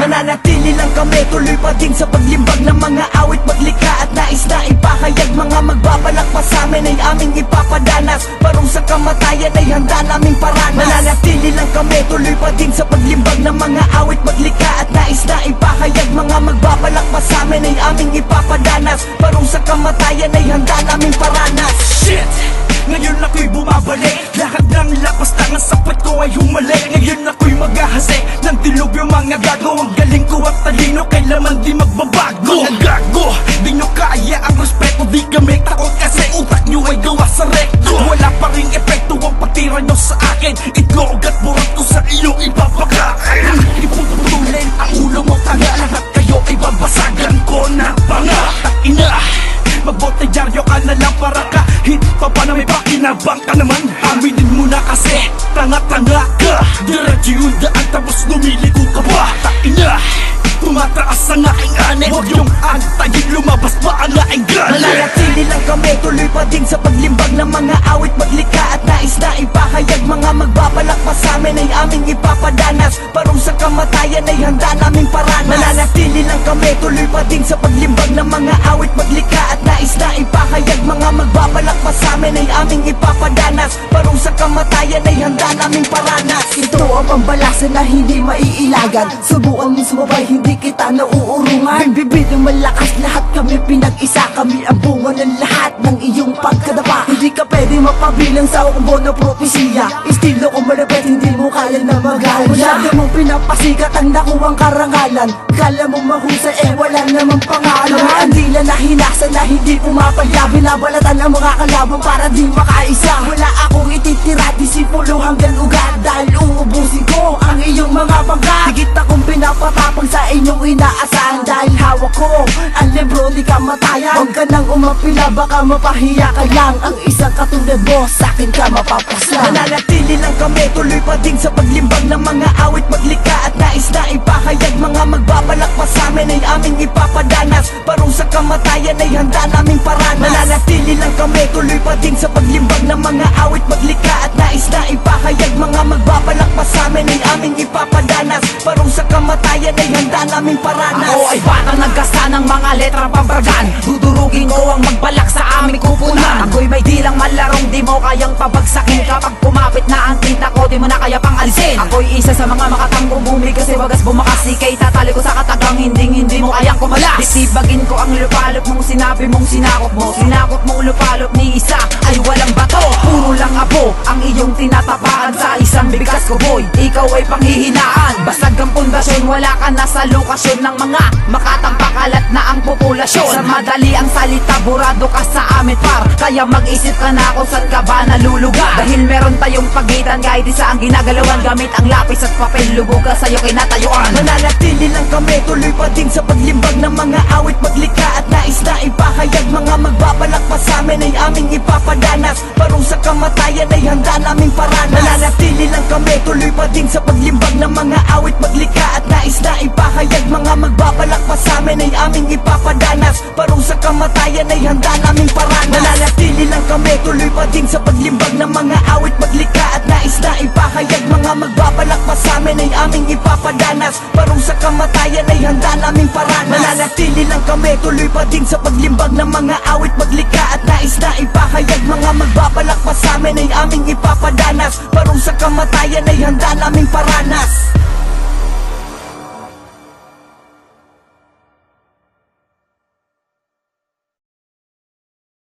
Mananatili lang kami, tuloy pa din sa paglimbag ng mga awit maglikha at nais na ipahayag. Mga magbabalak pa sa amin ay aming ipapadanas, parong sa kamatayan ay handa naming paranas. Mananatili lang kami, tuloy pa din sa paglimbag ng mga awit maglikha at nais na ipahayag. Mga magbabalak pa sa amin ay aming ipapadanas, parong sa kamatayan ay handa naming paranas. Shit! Ngayon ako'y bumabalik, lahat ng lakas tangan sapat ko ay humalik. Ngayon ako'y maghahasi ng dilubyo mga gago. Ang galing ko at talino, kailanman di magbabago. Mga gago, di nyo kaya ang respeto, di kami takot kasi utak nyo ay gawa sa rekto. Wala pa ring epekto ang patira nyo sa akin, itlog at burat ko sa iyong ipapakain. Ipuputulin ang ulo mo tanga, lahat kayo ay babasagan ko na panga. Takina, magbotedyaryo ka na lang para kahit pa na may pakinabang ka naman. Aminin mo na kasi, tanga-tanga ka. Diretso yung daan tapos lumiliko ka pa. Takina, tumataas ang aking ane, huwag yung antayin, lumabas pa ang aking gane. Mananatili lang kami, tuloy pa din sa paglimbag ng mga awit maglikha at nais na ipahayag. Mga magbabalak pa sa amin ay aming ipapadanas, parong sa kamatayan ay handa naming paranas. Mananatili lang kami, tuloy pa din sa paglimbag ng mga awit maglikha at nais na ipahayag. Mga magbabalak pa sa amin ay aming ipapadanas, parong sa kamatayan ay handa naming paranas. Ito ang pambalasan na hindi maiilagan, subukan mo sumabay, hindi kita nauurungan. Bibidong malakas, lahat kami pinag-isa, kami ang bunga ng lahat ng iyong pagkadapa. Hindi ka pwede mapabilang sa umbo na propesiya, estilo ko malapit, hindi mo kaya na magawa. Wala mong pinapasikat ang nakuwang karangalan, kala mo mahusay eh wala namang pangalan. Mga andila na hinasa na hindi pumapalya, binabalatan ang mga kalaban para di makaisa. Wala akong ititira, disipulo hanggang ugat, dahil uubusin ko ang iyong mga pangkat. Higit akong pinapatapang sa inyong inaasahan, dahil hawak ko ang libro di kamatayan. Huwag ka nang umapila, baka mapahiya ka lang. Ang isang katulad mo, sa'kin ka mapapaslang. Mananatili lang kami, tuloy pa din sa paglimbag ng mga awit maglikha at nais na ipahayag. Mga magbabalak pa sa amin ay aming ipapadanas, parong sa kamatayan ay handa naming paranas. Mananatili lang kami, tuloy pa din sa paglimbag ng mga awit maglikha at nais na ipahayag. Mga magbabalak pa sa amin ay aming ipapadanas, parong sa kamatayan ay handa naming paranas. Ako ay bata nagkasta ng mga letrang pambargan, dudurugin ko ang magbalak sa aming kupunan. Ako'y may dilang malarong di mo kayang pabagsakin, kapag kumapit na ang kita ko di mo na kaya pang alisin. Ako'y isa sa mga makatanggong bumi kasi wagas bumakas, ikay tatali ko sa katagang hindi mo kayang kumalas. Titibagin ko ang lupalop mong sinabi mong sinakop mo, sinakop mong lupalop ni isa ay walang bato. Puro lang apo ang iyong tinatapakan sa isang bigas ko boy, ikaw ay panghihinaan. Basag ang pundasyon, wala ka na sa lokasyon ng mga makatampakalat na ang populasyon. Sa madali ang salita, burado ka sa amin par, kaya mag-isip ka na kung saan ka ba nalulugar. Dahil meron tayong pagitan kahit isa ang ginagalawan, gamit ang lapis at papel, lubog ka sa'yo kinatayuan. Mananatili lang kami, tuloy pa din sa paglimbag ng mga awit maglikha at nais na ipahayag. Mga magbabalak pa sa amin ay aming ipapadanas, parong sa kamatayan ay handa naming paranas. Mananatili lang kami, tuloy pa din sa paglimbag ng mga awit maglikha at nais na ipahayag. Mga magbabalak pa sa amin ay aming ipapadanas, parong sa kamatayan ay handa naming paranas. Mananatili lang kami, tuloy pa din sa paglimbag ng mga awit maglikha at nais na ipahayag. Mga magbabalak pa sa amin ay aming ipapadanas, parong sa kamatayan ay handa naming paranas. Mananatili lang kami, tuloy pa din sa paglimbag ng mga awit maglikha at nais na ipahayag. Mga magbabalak pa sa amin ay aming ipapadanas, parong sa kamatayan ay handa naming paranas.